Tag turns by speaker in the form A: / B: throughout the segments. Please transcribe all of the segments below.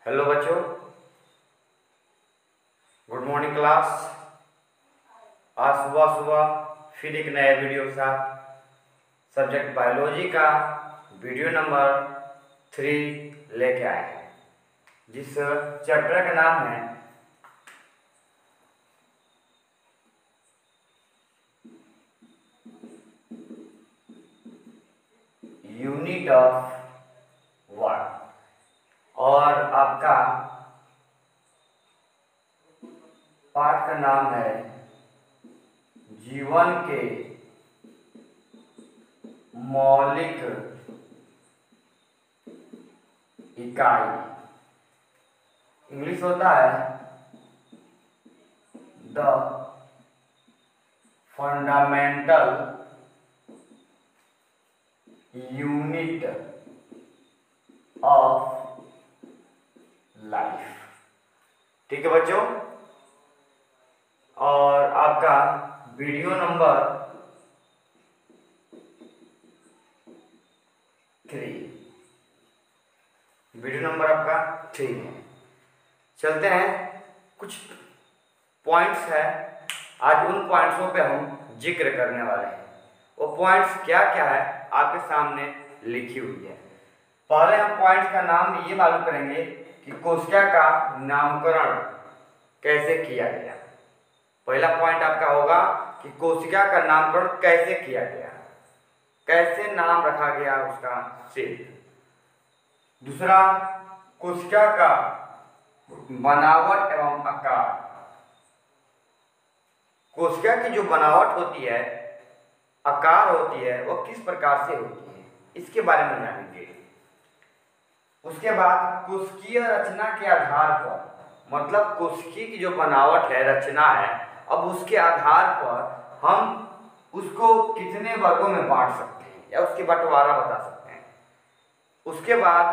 A: Hello बच्चों, good morning class. आज सुबह सुबह फिर एक नए वीडियो के साथ सब्जेक्ट बायोलॉजी का वीडियो नंबर 3 लेके आए हैं, जिस चैप्टर का नाम है यूनिट ऑफ वर्क। और आपका पाठ का नाम है जीवन के मौलिक इकाई। इंग्लिश होता है the fundamental unit of life. ठीक है बच्चों, और आपका वीडियो नंबर 3, वीडियो नंबर आपका 3 है। चलते हैं, कुछ पॉइंट्स है, आज उन पॉइंट्सों पे हम जिक्र करने वाले हैं। वो पॉइंट्स क्या क्या है आपके सामने लिखी हुई है। पहले हम पॉइंट्स का नाम ये मालूम करेंगे कि कोशिका का नामकरण कैसे किया गया। पहला पॉइंट आपका होगा कि कोशिका का नामकरण कैसे किया गया, कैसे नाम रखा गया उसका सेल। दूसरा, कोशिका का बनावट एवं आकार। कोशिका की जो बनावट होती है, आकार होती है, वो किस प्रकार से होती है, इसके बारे में जानेंगे। उसके बाद कोशिकीय रचना के आधार पर, मतलब कोशिकी की जो बनावट है, रचना है, अब उसके आधार पर हम उसको कितने वर्गों में बांट सकते हैं या उसके बंटवारा बता सकते हैं। उसके बाद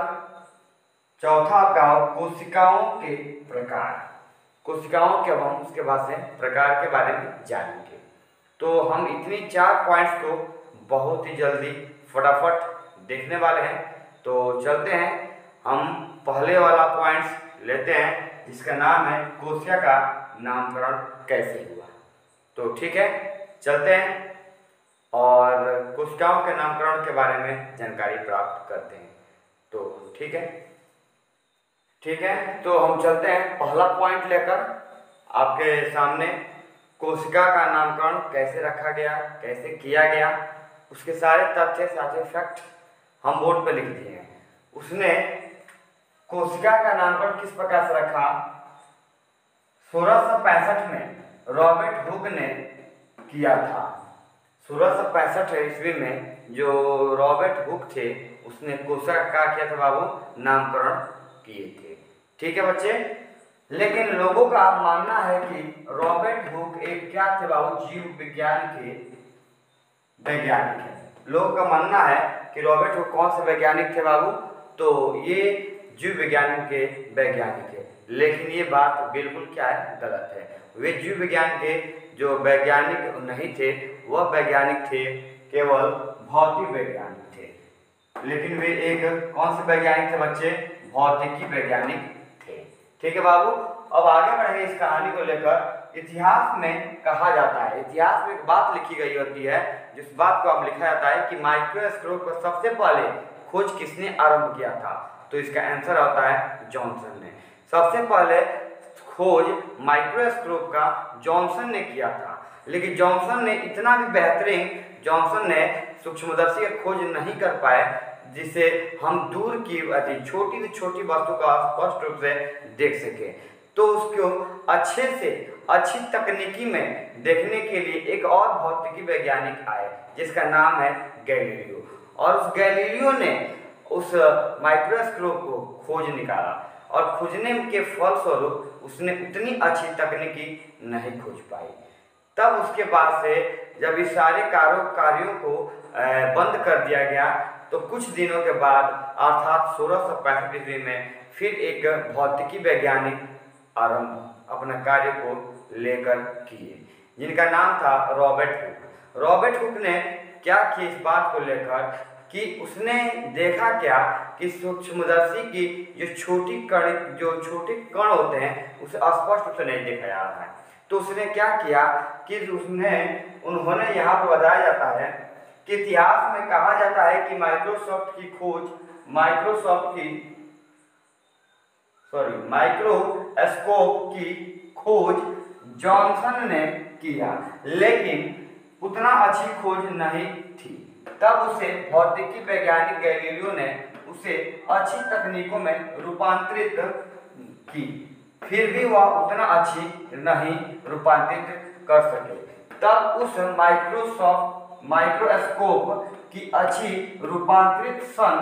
A: चौथा आपका कोशिकाओं के प्रकार। कोशिकाओं के हम उसके बाद से प्रकार के बारे में जानेंगे। तो हम इतनी 4 पॉइंट्स को बहुत ही जल्दी फटाफट देखने वाले हैं। तो चलते हैं, हम पहले वाला पॉइंट्स लेते हैं, जिसका नाम है कोशिका का नामकरण कैसे हुआ। तो ठीक है, चलते हैं और कोशिकाओं के नामकरण के बारे में जानकारी प्राप्त करते हैं। तो ठीक है, तो हम चलते हैं पहला पॉइंट लेकर आपके सामने। कोशिका का नामकरण कैसे रखा गया, कैसे किया गया, उसके सारे तथ्य सारे फैक्ट हम बोर्ड पर लिख दिए हैं। उसने कोशिका का नामकरण किस प्रकार से रखा। 1665 में रॉबर्ट हुक ने किया था। 1665 ईस्वी में जो रॉबर्ट हुक थे, उसने कोशिका का किया था बाबू, नामकरण किए थे। ठीक है बच्चे, लेकिन लोगों का मानना है कि रॉबर्ट हुक एक क्या थे बाबू, जीव विज्ञान के वैज्ञानिक है। लोगों का मानना है कि रॉबर्ट हुक कौन से वैज्ञानिक थे बाबू, तो ये जीव विज्ञान के वैज्ञानिक है। लेकिन ये बात बिल्कुल क्या है, गलत है। वे जीव विज्ञान के जो वैज्ञानिक नहीं थे, वह वैज्ञानिक थे केवल भौतिक वैज्ञानिक थे। लेकिन वे एक कौन से वैज्ञानिक थे बच्चे, भौतिकी वैज्ञानिक थे। ठीक है बाबू, अब आगे बढ़ेंगे इस कहानी को लेकर। इतिहास में कहा जाता है, इतिहास में एक बात लिखी गई होती है, जिस बात को अब लिखा जाता है कि माइक्रोस्कोप को सबसे पहले खोज किसने आरंभ किया था। तो इसका आंसर होता है जॉनसन ने। सबसे पहले खोज माइक्रोस्कोप का जॉनसन ने किया था। लेकिन जॉनसन ने इतना भी बेहतरीन, जॉनसन ने सूक्ष्मदर्शी का खोज नहीं कर पाए, जिससे हम दूर की छोटी से छोटी वस्तु का स्पष्ट रूप से देख सके। तो उसको अच्छे से अच्छी तकनीकी में देखने के लिए एक और भौतिकी वैज्ञानिक आए, जिसका नाम है गैलीलियो। और उस गैलीलियो ने उस माइक्रोस्कोप को खोज निकाला, और खोजने के फलस्वरूप उसने उतनी अच्छी तकनीकी नहीं खोज पाई। तब उसके बाद से जब इस सारे कार्यों को बंद कर दिया गया, तो कुछ दिनों के बाद अर्थात 1665 ईस्वी में फिर एक भौतिकी वैज्ञानिक आरंभ अपना कार्य को लेकर किए, जिनका नाम था रॉबर्ट हुक। रॉबर्ट हुक ने क्या किया इस बात को लेकर कि उसने देखा क्या कि सूक्ष्मदर्शी की जो छोटे कण होते हैं उसे स्पष्ट रूप से नहीं देखा जा रहा है। तो उसने क्या किया कि उन्होंने यहाँ पर बताया जाता है कि इतिहास में कहा जाता है कि माइक्रोस्कोप की खोज जॉनसन ने किया, लेकिन उतना अच्छी खोज नहीं थी। तब उसे भौतिकी वैज्ञानिक गैलीलियो ने उसे अच्छी तकनीकों में रूपांतरित की, फिर भी वह उतना अच्छी नहीं रूपांतरित कर सके। तब उस माइक्रोस्कोप की अच्छी रूपांतरित सन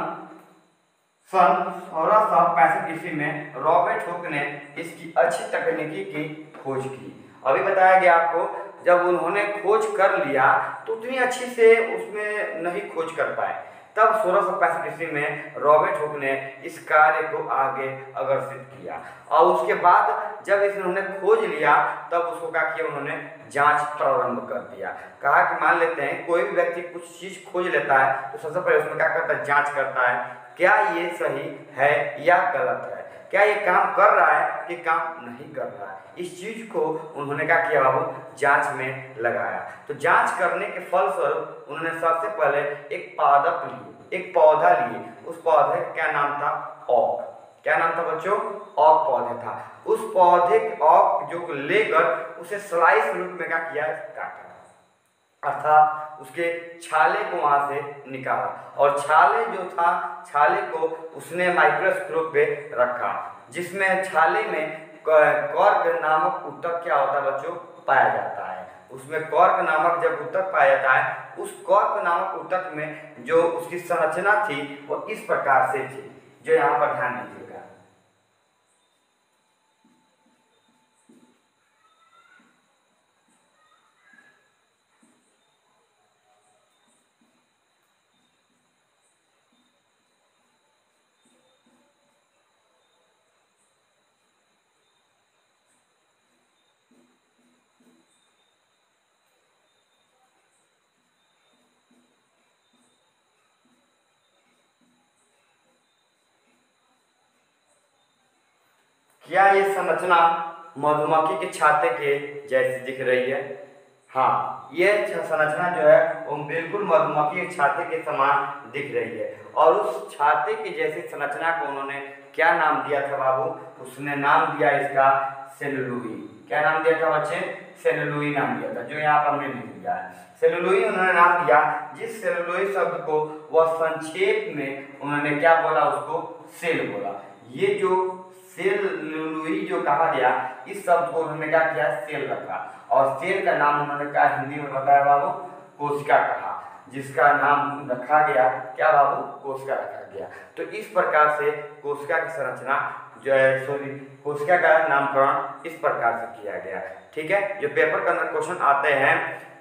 A: 1665 ईस्वी में रॉबर्ट हुक ने इसकी अच्छी तकनीकी की खोज की। अभी बताया गया आपको, जब उन्होंने खोज कर लिया तो उतनी अच्छी से उसमें नहीं खोज कर पाए। तब 1665 ईस्वी में रॉबर्ट हुक ने इस कार्य को आगे अग्रसित किया और उसके बाद जब इन्होंने खोज लिया तब उसको क्या किया, उन्होंने जांच प्रारंभ कर दिया। कहा कि मान लेते हैं कोई भी व्यक्ति कुछ चीज खोज लेता है तो सबसे पहले उसमें क्या करता है, जांच करता है क्या ये सही है या गलत है, क्या ये काम कर रहा है कि काम नहीं कर रहा है। इस चीज को उन्होंने क्या किया बाबू, जांच में लगाया। तो जांच करने के फलस्वरूप उन्होंने सबसे पहले एक पौधा लिए। उस पौधे का क्या नाम था, ऑक। क्या नाम था बच्चों, ऑक पौधे था। उस पौधे ऑक जो लेकर उसे स्लाइस रूप में क्या किया, काटा, अर्थात उसके छाले को वहां से निकाला और छाले को उसने माइक्रोस्कोप पे रखा, जिसमें छाले में कॉर्क नामक ऊतक क्या होता है बच्चों, पाया जाता है। उसमें कॉर्क नामक जब ऊतक पाया जाता है, उस कॉर्क नामक ऊतक में जो उसकी संरचना थी वो इस प्रकार से थी, जो यहाँ पर ध्यान दीजिएगा। क्या ये संरचना मधुमक्खी के छाते के जैसी दिख रही है? हाँ, ये संरचना जो है वो बिल्कुल मधुमक्खी के छाते के समान दिख रही है। और उस छाते की जैसी संरचना को उन्होंने क्या नाम दिया था बाबू, उसने नाम दिया इसका सेलुलोई। क्या नाम दिया था बच्चे, सेलुलोई नाम दिया था, जो यहाँ पर हमने लिख दिया है। सेलुलोई उन्होंने नाम दिया, जिस सेलुलोई शब्द को वह संक्षेप में उन्होंने क्या बोला, उसको सेल बोला। ये जो सेलुलोई जो कहा गया, इस शब्द को उन्होंने क्या किया, सेल रखा। और सेल का नाम उन्होंने क्या हिंदी में बताया बाबू, कोशिका कहा, जिसका नाम रखा गया क्या बाबू, कोशिका रखा गया। तो इस प्रकार से कोशिका की संरचना जो है, कोशिका का नामकरण इस प्रकार से किया गया। ठीक है, जो पेपर के अंदर क्वेश्चन आते हैं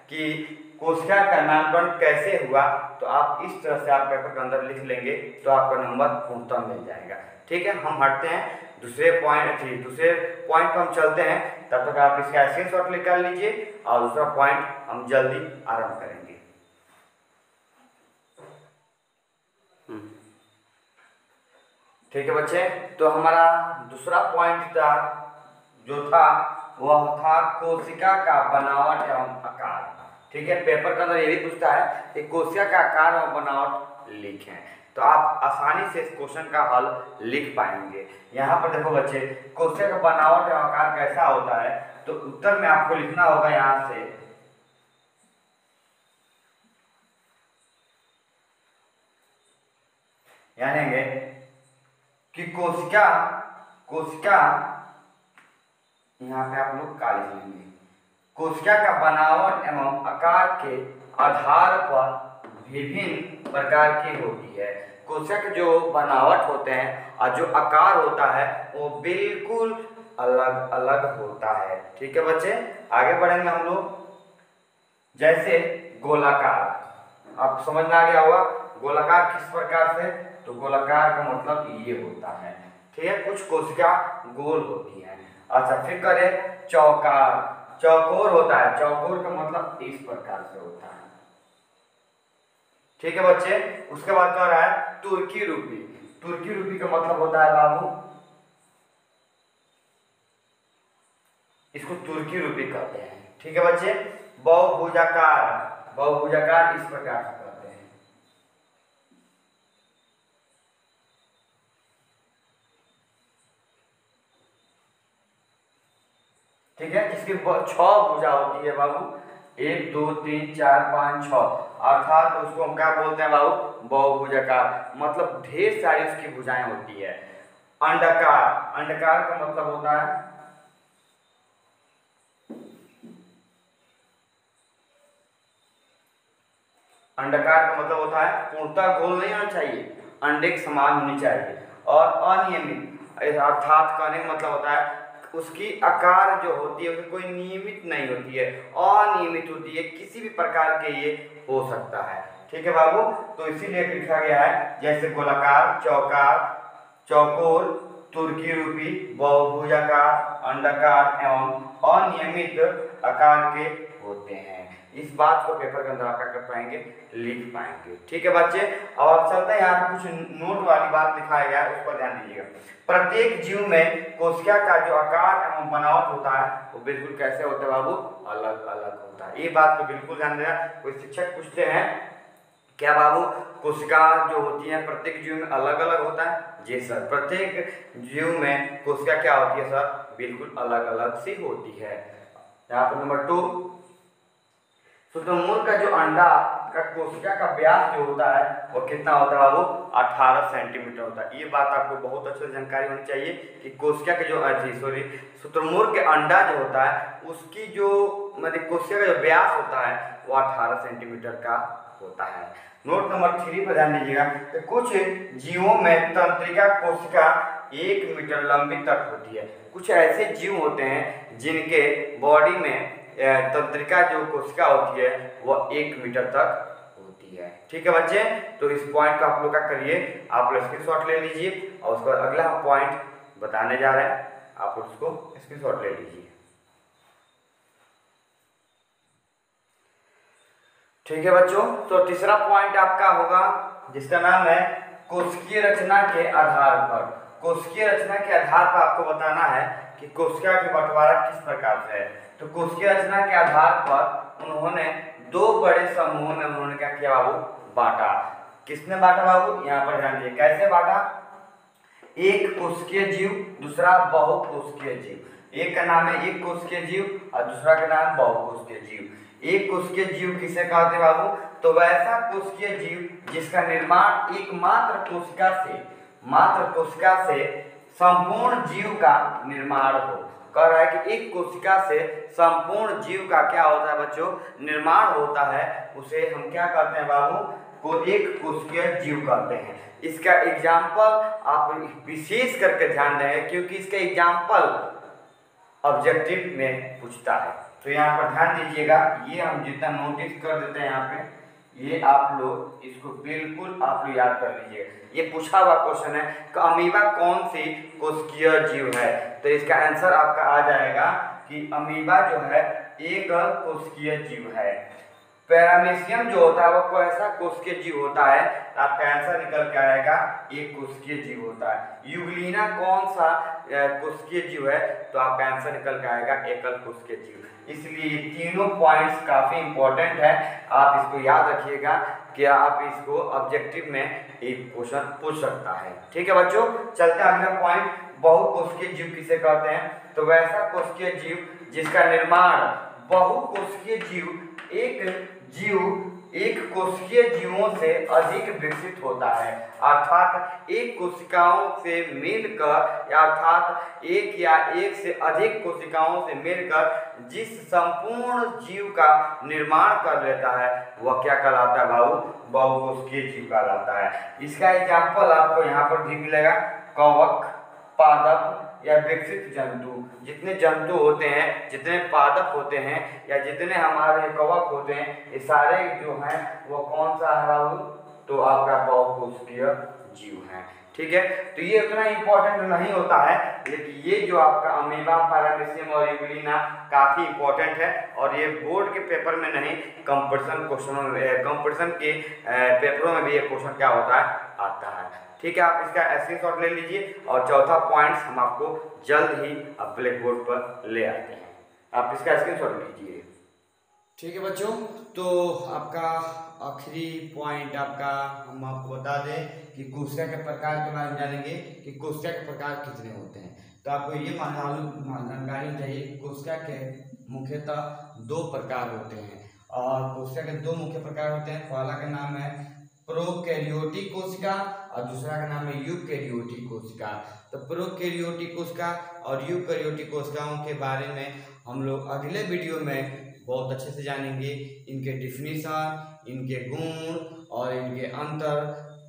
A: कि कोशिका का नामकरण कैसे हुआ, तो आप इस तरह से आप पेपर के अंदर लिख लेंगे तो आपका नंबर पूर्णतः मिल जाएगा। ठीक है, हम हटते हैं दूसरे पॉइंट पर हम चलते हैं। तब तक आप इसका स्क्रीनशॉट निकाल लीजिए और दूसरा पॉइंट हम जल्दी आरंभ करेंगे। ठीक है बच्चे, तो हमारा दूसरा पॉइंट वह था कोशिका का बनावट एवं आकार। ठीक है, पेपर के अंदर ये भी पूछता है कि कोशिका का आकार और बनावट लिखें, तो आप आसानी से इस क्वेश्चन का हल लिख पाएंगे। यहाँ पर देखो बच्चे, कोशिका का बनावट एवं आकार कैसा होता है, तो उत्तर में आपको लिखना होगा यहाँ से यानी कि कोशिका यहाँ पे आप लोग का लिख लेंगे, कोशिका का बनावट एवं आकार के आधार पर विभिन्न प्रकार की होती है। कोशिका के जो बनावट होते हैं और जो आकार होता है वो बिल्कुल अलग अलग होता है। ठीक है बच्चे, आगे बढ़ेंगे हम लोग। जैसे गोलाकार, आप समझ में आ गया होगा गोलाकार किस प्रकार से, तो गोलाकार का मतलब ये होता है। ठीक है, कुछ कोशिका गोल होती है। अच्छा, फिर करें चौकोर होता है, चौकोर का मतलब इस प्रकार से होता है। ठीक है बच्चे। उसके बाद कह रहा है तुर्की रूपी। तुर्की रूपी का मतलब होता है बाबू, इसको तुर्की रूपी कहते हैं। ठीक है बच्चे। बहुभुजाकार, बहुभुजाकार इस प्रकार से कहते हैं। ठीक है, इसकी 6 भुजा होती है बाबू, 1 2 3 4 5 6, अर्थात उसको हम क्या बोलते हैं बाबू, बहुभुजाकार, मतलब ढेर सारी उसकी भुजाएं होती है। अंडाकार, अंडाकार का मतलब होता है, अंडाकार का मतलब होता है पूर्णतः गोल नहीं होना चाहिए, अंडे के समान होनी चाहिए। और अनियमित अर्थात कहने का मतलब होता है उसकी आकार जो होती है उसकी कोई नियमित नहीं होती है, अनियमित होती है, किसी भी प्रकार के ये हो सकता है। ठीक है बाबू। तो इसीलिए लिखा गया है जैसे गोलाकार, चौकार, चौकोर, तुर्की रूपी, बहुभुजाकार, अंडाकार एवं अनियमित आकार के होते हैं। इस बात को पेपर के अंदर आप क्या कर पाएंगे, लिख पाएंगे। ठीक है बच्चे। अब आप चलते हैं, यहाँ पे कुछ नोट वाली बात लिखाया गया है, उस पर ध्यान दीजिएगा। प्रत्येक जीव में कोशिका का जो आकार एवं बनावट होता है वो बिल्कुल कैसे होता है बाबू, अलग अलग होता है। ये बात को बिल्कुल ध्यान देना। कोई शिक्षक पूछते हैं क्या बाबू कोशिका जो होती है प्रत्येक जीव में अलग अलग होता है? जी सर, प्रत्येक जीव में कोशिका क्या होती है सर, बिल्कुल अलग अलग सी होती है। यहाँ पर नंबर 2, शुतुरमुर्ग का जो अंडा का कोशिका का व्यास जो होता है वो कितना होता है बाबू, 18 सेंटीमीटर होता है। ये बात आपको बहुत अच्छे से जानकारी होनी चाहिए कि कोशिका के जो शुतुरमुर्ग के अंडा जो होता है उसकी जो मतलब कोशिका का जो व्यास होता है वो 18 सेंटीमीटर का होता है। नोट नंबर 3 पर ध्यान दीजिएगा कि कुछ जीवों में तंत्रिका कोशिका 1 मीटर लंबी तक होती है। कुछ ऐसे जीव होते हैं जिनके बॉडी में तंत्रिका जो कोशिका होती है वह 1 मीटर तक होती है। ठीक है बच्चे। तो इस पॉइंट का आप लोग क्या करिए, आप लोग स्क्रीनशॉट ले लीजिए और उसका अगला पॉइंट बताने जा रहे हैं, आप उसको स्क्रीनशॉट ले लीजिए। ठीक है बच्चों। तो तीसरा पॉइंट आपका होगा जिसका नाम है कोशिकीय रचना के आधार पर। कोशिकीय रचना के आधार पर आपको बताना है कि कोशिका की बंटवारा किस प्रकार से है। तो कोशिकीय रचना के आधार पर उन्होंने 2 बड़े समूहों में उन्होंने क्या किया बाबू, बांटा। किसने बांटा बाबू, यहाँ पर ध्यान दीजिए कैसे बांटा। एक कोशिकीय जीव, दूसरा बहुकोशिकीय जीव। एक का नाम है एक कोशिकीय जीव और दूसरा का नाम बहुकोशिकीय जीव। एक कोशिकीय जीव किसे कहते हैं बाबू, तो वैसा कोशिकीय जीव जिसका निर्माण एक मात्र कोशिका से संपूर्ण जीव का निर्माण हो। कह रहा है कि एक कोशिका से संपूर्ण जीव का क्या होता है बच्चों, निर्माण होता है, उसे हम क्या कहते हैं बाबू, को एक कोशिकीय जीव कहते हैं। इसका एग्जाम्पल आप विशेष करके ध्यान दें क्योंकि इसका एग्जाम्पल ऑब्जेक्टिव में पूछता है। तो यहाँ पर ध्यान दीजिएगा, ये हम जितना नोटिस कर देते हैं यहाँ पे, ये आप लोग इसको बिल्कुल आप लोग याद कर लीजिएगा। ये पूछा हुआ क्वेश्चन है कि अमीबा कौन सी कोशिकीय जीव है, तो इसका आंसर आपका आ जाएगा कि अमीबा जो है एक कोशिकीय जीव है। पैरामीशियम जो होता है वो कैसा कोशिकीय जीव होता है, तो आपका आंसर निकल के आएगा एक कोशिकीय जीव होता है। यूग्लिना कौन सा कोशिकीय जीव है, तो आपका आंसर निकल के आएगा एकल कोशिकीय जीव। इसलिए ये तीनों पॉइंट्स काफी इंपॉर्टेंट है, आप इसको याद रखिएगा कि आप इसको ऑब्जेक्टिव में एक क्वेश्चन पूछ सकता है। ठीक है बच्चों। चलते हैं अगला पॉइंट, बहुकोशिकीय जीव किसे कहते हैं, तो वैसा कोशिकीय जीव जिसका निर्माण बहुकोशिकीय जीव एक कोशिकीय जीवों से अधिक विकसित होता है। अर्थात एक कोशिकाओं से मिलकर अर्थात एक या एक से अधिक कोशिकाओं से मिलकर जिस संपूर्ण जीव का निर्माण कर लेता है वह क्या कहलाता है बाबू, बहुकोशिकीय जीव कहलाता है। इसका एग्जाम्पल आपको यहाँ पर भी मिलेगा, कवक, पादप या विकसित जंतु। जितने जंतु होते हैं, जितने पादप होते हैं या जितने हमारे कवक होते हैं, ये सारे जो हैं वो कौन सा है बाबू, तो आपका बहुकोशिकीय जीव है। ठीक है, तो ये उतना इंपॉर्टेंट नहीं होता है, लेकिन ये जो आपका अमीबा, पैरामीशियम और यूग्लिना काफ़ी इंपॉर्टेंट है, और ये बोर्ड के पेपर में नहीं, कंपटीशन क्वेश्चनों में, कंपटीशन के पेपरों में भी ये क्वेश्चन क्या होता है, आता है। ठीक है, आप इसका स्क्रीनशॉट ले लीजिए, और चौथा पॉइंट्स हम आपको जल्द ही ब्लैक बोर्ड पर ले आते हैं, आप इसका स्क्रीनशॉट लीजिए। ठीक है बच्चों, तो आपका आखिरी पॉइंट आपका हम आपको बता दें कि कोशिका के प्रकार के बारे में जानेंगे कि कोशिका के प्रकार कितने होते हैं। तो आपको ये जानकारी चाहिए, कोशिका के मुख्यतः 2 प्रकार होते हैं, और कोशिका के 2 मुख्य प्रकार होते हैं। पहला का नाम है प्रोकैरियोटिक कोशिका और दूसरा का नाम है यूकैरियोटिक कोशिका। तो प्रोकैरियोटिक कोशिका और यूकैरियोटिक कोशिकाओं के बारे में हम लोग अगले वीडियो में बहुत अच्छे से जानेंगे, इनके डिफिनीशन, इनके गुण और इनके अंतर,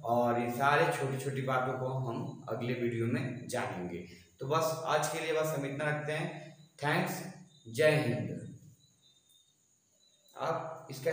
A: और इन सारे छोटी छोटी बातों को हम अगले वीडियो में जानेंगे। तो बस आज के लिए बस हम इतना रखते हैं। थैंक्स, जय हिंद। आप इसका